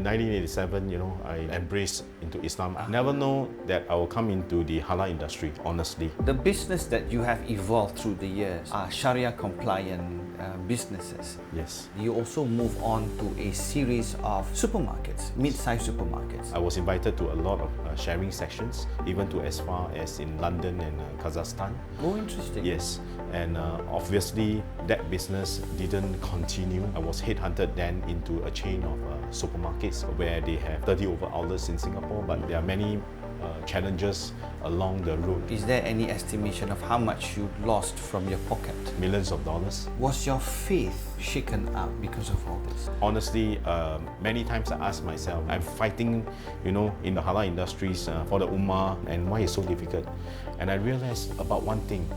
1987, I embraced into Islam. I never know that I will come into the halal industry, honestly. The business that you have evolved through the years are Sharia compliant businesses. Yes. You also move on to a series of supermarkets, mid-sized supermarkets. I was invited to a lot of sharing sessions, even to as far as in London and Kazakhstan. Oh, interesting. Yes, and obviously that business didn't continue. I was headhunted then into a chain of supermarkets where they have 30 over outlets in Singapore, but there are many challenges along the road. Is there any estimation of how much you lost from your pocket? Millions of dollars. Was your faith shaken up because of all this? Honestly, many times I ask myself, I'm fighting, in the halal industries for the ummah, and why it's so difficult. And I realized about one thing,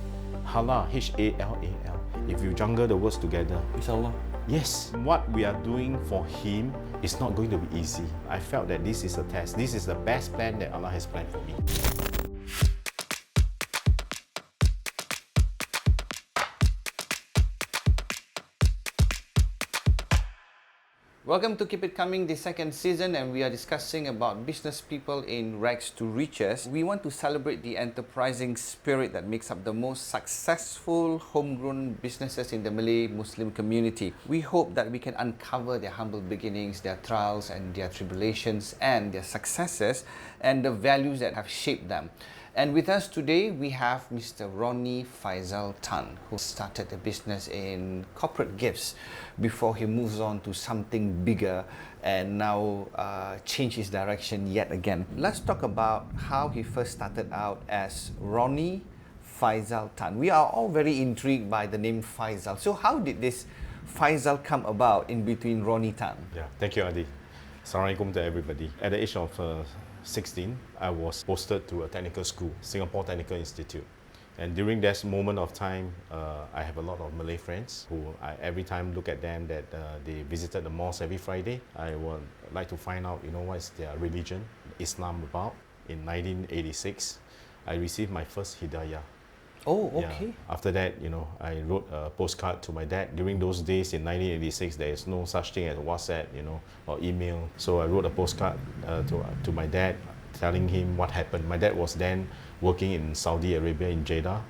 halal, H-A-L-A-L. If you jungle the words together, Inshallah. yes, what we are doing for him is not going to be easy. I felt that this is a test. This is the best plan that Allah has planned for me. Welcome to Keep It Coming, the second season, and we are discussing about business people in rags to riches. We want to celebrate the enterprising spirit that makes up the most successful homegrown businesses in the Malay Muslim community. We hope that we can uncover their humble beginnings, their trials and their tribulations, and their successes, and the values that have shaped them. And with us today, we have Mr. Ronnie Faizal Tan, who started a business in corporate gifts before he moves on to something bigger and now changed his direction yet again. Let's talk about how he first started out as Ronnie Faizal Tan. We are all very intrigued by the name Faizal. So how did this Faizal come about in between Ronnie Tan? Yeah, thank you, Adi. Assalamualaikum to everybody. At the age of 16, I was posted to a technical school, Singapore Technical Institute. And during that moment of time, I have a lot of Malay friends who I every time look at them that they visited the mosque every Friday. I would like to find out, what is their religion, Islam about. In 1986, I received my first hidayah. Oh, okay. Yeah. After that, I wrote a postcard to my dad. During those days in 1986, there is no such thing as WhatsApp, or email. So I wrote a postcard to my dad, telling him what happened. My dad was then working in Saudi Arabia in Jeddah.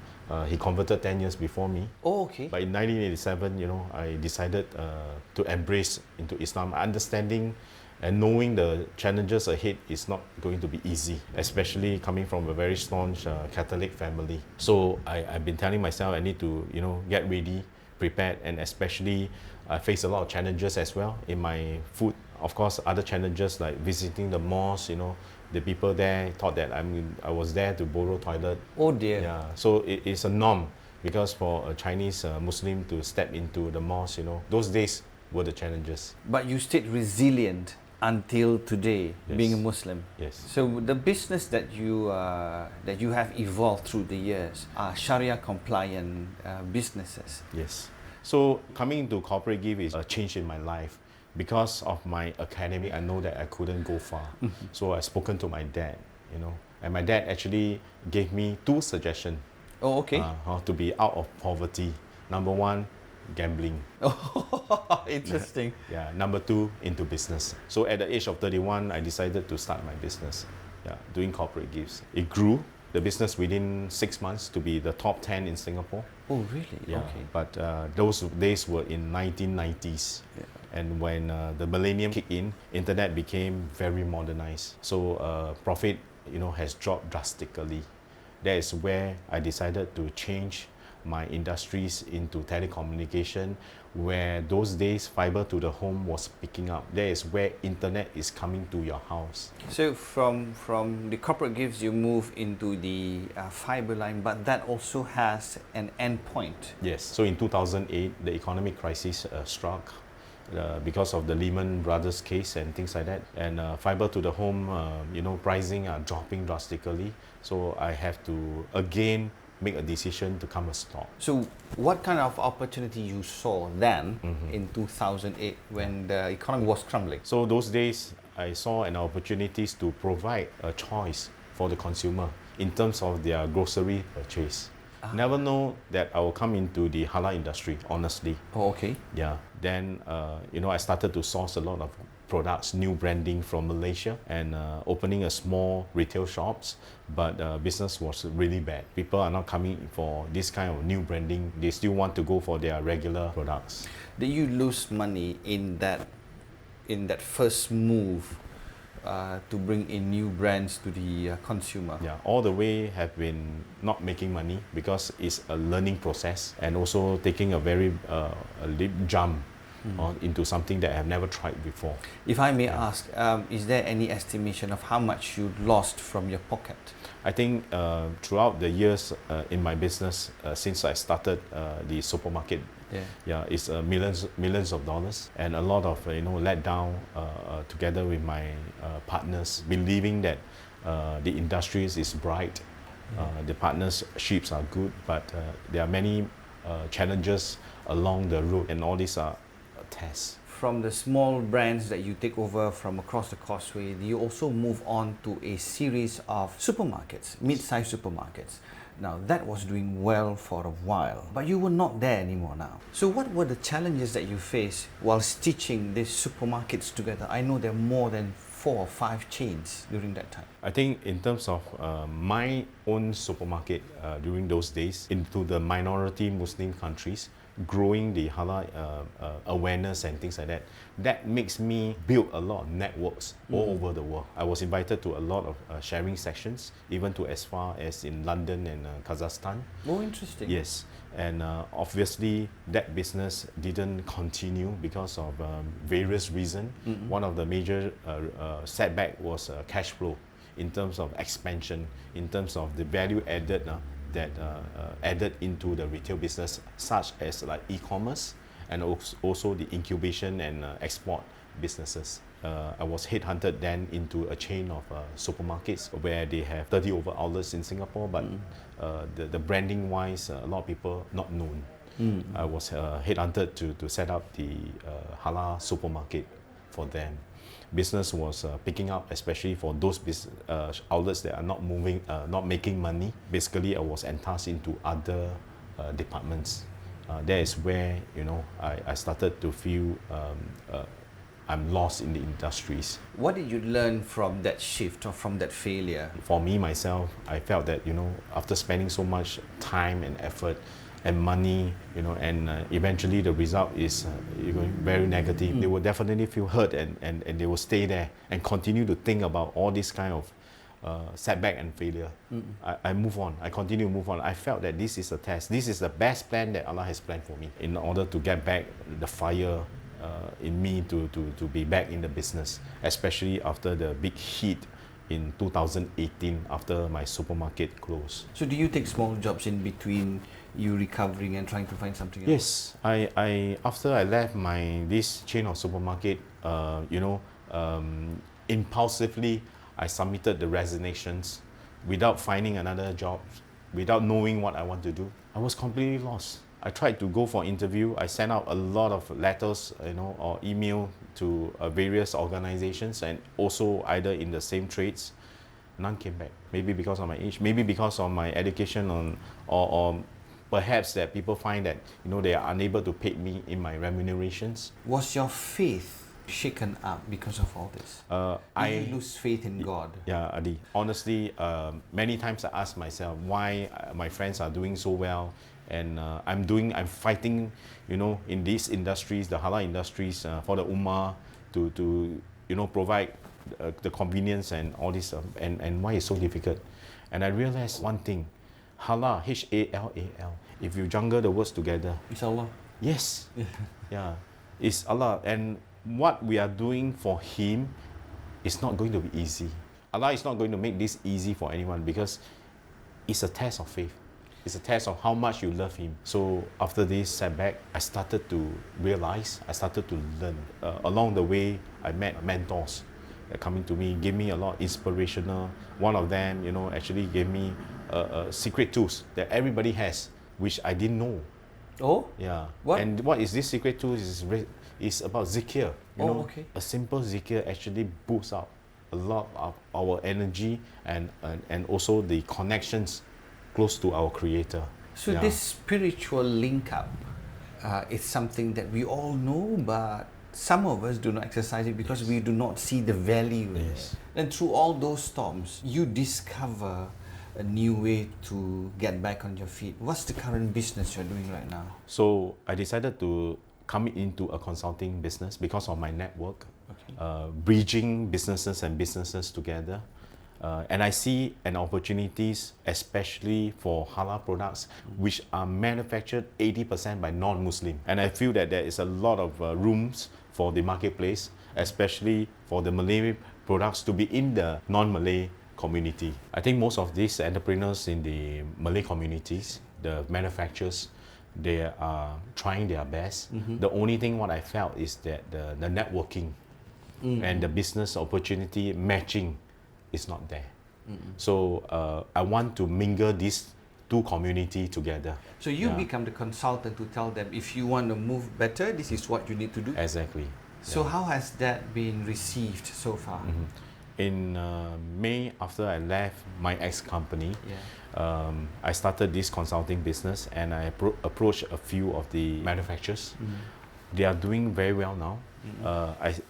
He converted 10 years before me. Oh, okay. But in 1987, I decided to embrace into Islam, understanding and knowing the challenges ahead is not going to be easy, especially coming from a very staunch Catholic family. So I've been telling myself I need to, get ready, prepared, and especially I face a lot of challenges as well in my food. Of course, other challenges like visiting the mosque, the people there thought that I was there to borrow toilet. Oh dear. Yeah, so it's a norm because for a Chinese Muslim to step into the mosque, those days were the challenges. But you stayed resilient until today, Yes. being a Muslim. Yes. So the business that you have evolved through the years are Sharia compliant businesses. Yes. So coming into corporate gift is a change in my life. Because of my academic, I know that I couldn't go far. So I spoken to my dad, and my dad actually gave me two suggestions. Oh, okay. How to be out of poverty. Number one, gambling. Interesting. Yeah. Number two, into business. So at the age of 31, I decided to start my business. Yeah, doing corporate gifts. It grew. The business within 6 months to be the top 10 in Singapore. Oh, really? Yeah. Okay. But those days were in 1990s. Yeah. And when the millennium kicked in, internet became very modernized. So profit, has dropped drastically. That is where I decided to change my industries into telecommunication, where those days fiber to the home was picking up. That is where internet is coming to your house. So from the corporate gifts, you move into the fiber line, but that also has an end point. Yes. So in 2008, the economic crisis struck. Because of the Lehman Brothers case and things like that, and fiber to the home, pricing are dropping drastically. So I have to again make a decision to come a stop. So what kind of opportunity you saw then in 2008 when the economy was crumbling? So those days, I saw an opportunity to provide a choice for the consumer in terms of their grocery purchase. Never know that I will come into the halal industry, honestly. Oh, okay. Yeah. Then, I started to source a lot of products, new branding from Malaysia, and opening a small retail shops, but business was really bad. People are not coming for this kind of new branding. They still want to go for their regular products. Did you lose money in that first move to bring in new brands to the consumer? Yeah, all the way have been not making money because it's a learning process and also taking a very a leap jump into something that I have never tried before. If I may ask, is there any estimation of how much you lost from your pocket? I think throughout the years in my business, since I started the supermarket, it's millions of dollars, and a lot of let down together with my partners, believing that the industries is bright, the partnerships are good, but there are many challenges along the road, and all these are tests. From the small brands that you take over from across the causeway, you also move on to a series of supermarkets, mid-sized supermarkets. Now that was doing well for a while, but you were not there anymore now. So what were the challenges that you faced while stitching these supermarkets together? I know there are more than 4 or 5 chains during that time. I think in terms of my own supermarket during those days into the minority Muslim countries, growing the halal awareness and things like that, that makes me build a lot of networks all over the world. I was invited to a lot of sharing sessions, even to as far as in London and Kazakhstan. Oh, interesting. Yes, and obviously that business didn't continue because of various reasons. One of the major setback was cash flow in terms of expansion, in terms of the value added that added into the retail business, such as like e-commerce and also the incubation and export businesses. I was headhunted then into a chain of supermarkets where they have 30 over outlets in Singapore, but the branding wise, a lot of people not known. I was headhunted to set up the halal supermarket for them. Business was picking up, especially for those outlets that are not moving, not making money. Basically, I was enticed into other departments. That is where I started to feel I'm lost in the industries. What did you learn from that shift or from that failure? For me myself, I felt that after spending so much time and effort and money, and eventually the result is very negative. They will definitely feel hurt and they will stay there and continue to think about all this kind of setback and failure. I move on. I continue to move on. I felt that this is a test. This is the best plan that Allah has planned for me in order to get back the fire in me to be back in the business, especially after the big hit in 2018 after my supermarket closed. So do you take small jobs in between you recovering and trying to find something else? Yes, I after I left this chain of supermarket, impulsively I submitted the resignations without finding another job, without knowing what I want to do. I was completely lost. I tried to go for interview. I sent out a lot of letters, or email to various organizations, and also either in the same trades. None came back. Maybe because of my age, maybe because of my education, or perhaps that people find that they are unable to pay me in my remunerations. Was your faith shaken up because of all this? Did you lose faith in God? Yeah, Adi. Honestly, many times I ask myself why my friends are doing so well, and I'm fighting, in these industries, the halal industries, for the ummah to provide the convenience and all this, and why it's so difficult. And I realized one thing. Halal, H-A-L-A-L. If you jungle the words together, It's Allah. yes, yeah, it's Allah. And what we are doing for Him is not going to be easy. Allah is not going to make this easy for anyone because it's a test of faith. It's a test of how much you love Him. So after this setback, I started to realize, I started to learn. Along the way, I met mentors that coming to me, gave me a lot of inspirational. One of them, actually gave me secret tools that everybody has, which I didn't know. Oh? Yeah. What? And what is this secret tool? Is about zikr. Okay. A simple zikr actually boosts up a lot of our energy and also the connections close to our Creator. So this spiritual link up is something that we all know, but some of us do not exercise it because we do not see the value in Yes. it. And through all those storms, you discover a new way to get back on your feet. What's the current business you're doing right now? So I decided to come into a consulting business because of my network, bridging businesses and businesses together. And I see an opportunities, especially for halal products, which are manufactured 80% by non-Muslim. And I feel that there is a lot of rooms for the marketplace, especially for the Malay products to be in the non-Malay community. I think most of these entrepreneurs in the Malay communities, the manufacturers, they are trying their best. The only thing what I felt is that the networking and the business opportunity matching is not there. So I want to mingle these two communities together. So you become the consultant to tell them, if you want to move better, this is what you need to do. Exactly. So how has that been received so far? In May, after I left my ex-company, I started this consulting business, and I approached a few of the manufacturers. They are doing very well now.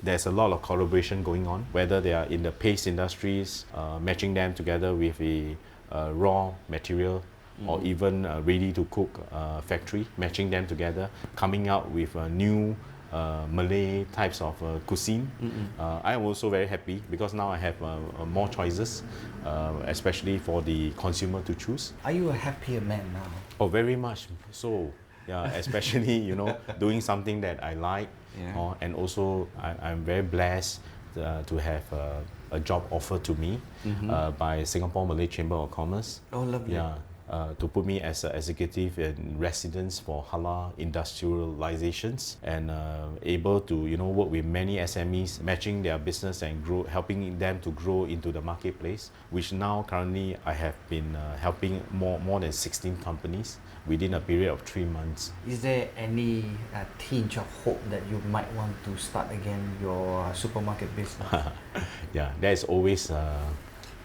There's a lot of collaboration going on, whether they are in the paste industries, matching them together with a raw material, or even ready to cook factory, matching them together, coming out with new Malay types of cuisine. I am also very happy because now I have more choices, especially for the consumer to choose. Are you a happier man now? Oh, very much so. Yeah, especially doing something that I like, and also I'm very blessed to have a job offered to me by Singapore Malay Chamber of Commerce. Oh, lovely. Yeah, to put me as an executive in residence for halal industrializations, and able to work with many SMEs, matching their business and helping them to grow into the marketplace. Which now currently I have been helping more than 16 companies within a period of 3 months. Is there any tinge of hope that you might want to start again your supermarket business? Yeah, that is always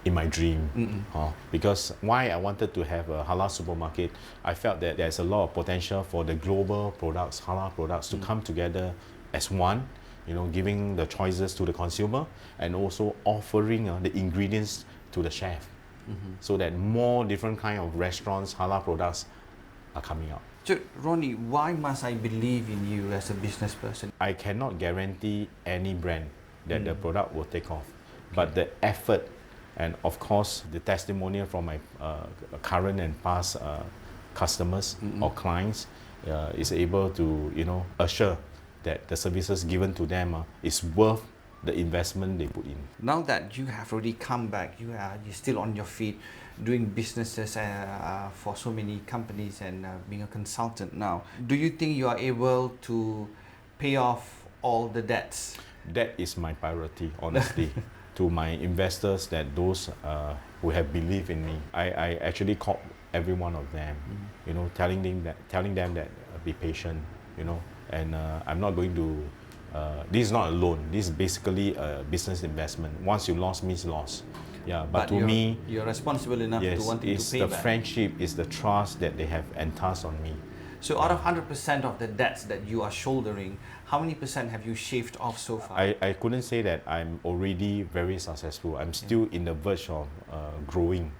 in my dream. Because why I wanted to have a halal supermarket, I felt that there's a lot of potential for the global products, halal products, to come together as one, giving the choices to the consumer, and also offering the ingredients to the chef, so that more different kind of restaurants, halal products are coming out. So, Ronnie, why must I believe in you as a business person? I cannot guarantee any brand that the product will take off, but the effort, and of course the testimonial from my current and past customers or clients is able to assure that the services given to them is worth the investment they put in. Now that you have already come back, you're still on your feet, doing businesses for so many companies, and being a consultant now, do you think you are able to pay off all the debts? That is my priority, honestly. To my investors, that those who have believed in me, I actually called every one of them, telling them that be patient, and I'm not going to. This is not a loan. This is basically a business investment. Once you lost, means lost. Yeah, but to me, you're responsible enough to wanting to pay the back. friendship, is the trust that they have entrusted on me. So out of 100% of the debts that you are shouldering, how many percent have you shaved off so far? I couldn't say that I'm already very successful. I'm still in the verge of growing.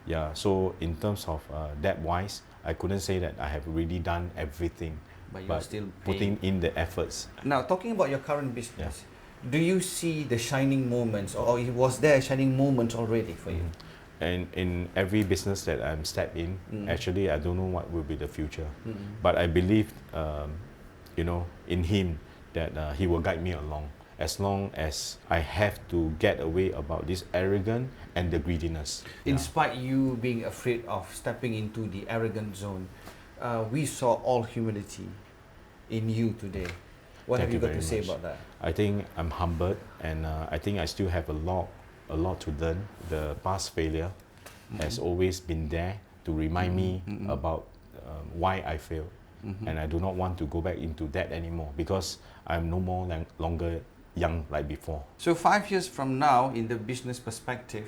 Yeah, so in terms of debt-wise, I couldn't say that I have really done everything. But you're still putting in the efforts. Now, talking about your current business, do you see the shining moments, or was there a shining moment already for you? And in every business that I'm stepped in, actually I don't know what will be the future. But I believe, in Him, that He will guide me along, as long as I have to get away about this arrogance and the greediness. In spite you being afraid of stepping into the arrogant zone, we saw all humility in you today. What have you got to say about that? I think I'm humbled, and I think I still have a lot to learn. The past failure has always been there to remind me about why I failed. And I do not want to go back into that anymore, because I'm no more longer young like before. So 5 years from now, in the business perspective,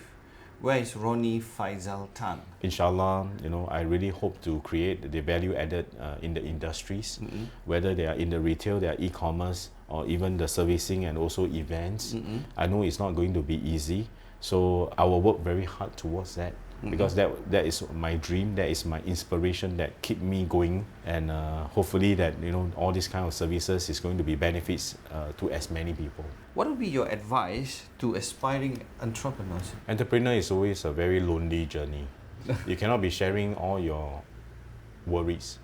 where is Ronnie Faizal Tan? Inshallah, I really hope to create the value added in the industries, whether they are in the retail, they are e-commerce, or even the servicing and also events. I know it's not going to be easy, so I will work very hard towards that. Because that is my dream, that is my inspiration that keep me going, and hopefully that all these kind of services is going to be benefits to as many people. What would be your advice to aspiring entrepreneurs? Entrepreneur is always a very lonely journey. You cannot be sharing all your worries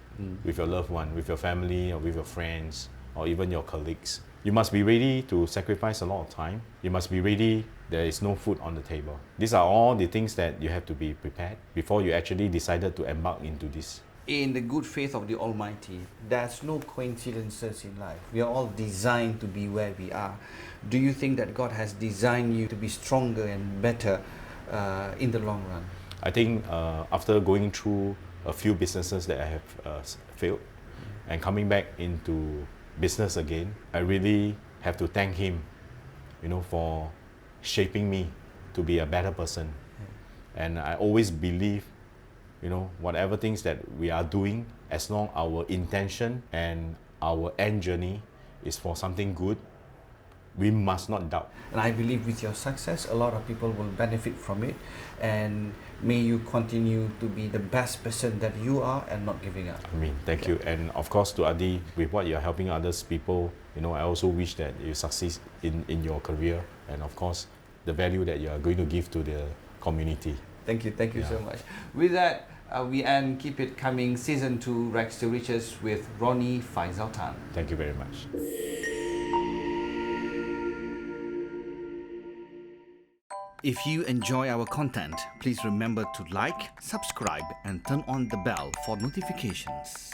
with your loved one, with your family, or with your friends, or even your colleagues. You must be ready to sacrifice a lot of time. You must be ready there is no food on the table. These are all the things that you have to be prepared before you actually decided to embark into this. In the good faith of the Almighty, there's no coincidences in life. We are all designed to be where we are. Do you think that God has designed you to be stronger and better in the long run? I think after going through a few businesses that I have failed and coming back into business again, I really have to thank Him, for shaping me to be a better person. And I always believe, whatever things that we are doing, as long our intention and our end journey is for something good, we must not doubt. And I believe with your success, a lot of people will benefit from it. And may you continue to be the best person that you are and not giving up. Thank you. And of course, to Adi, with what you're helping others people, I also wish that you succeed in your career. And of course, the value that you are going to give to the community. Thank you so much. With that, we end Keep It Coming Season 2 Rags to Riches with Ronnie Faizal Tan. Thank you very much. If you enjoy our content, please remember to like, subscribe, and turn on the bell for notifications.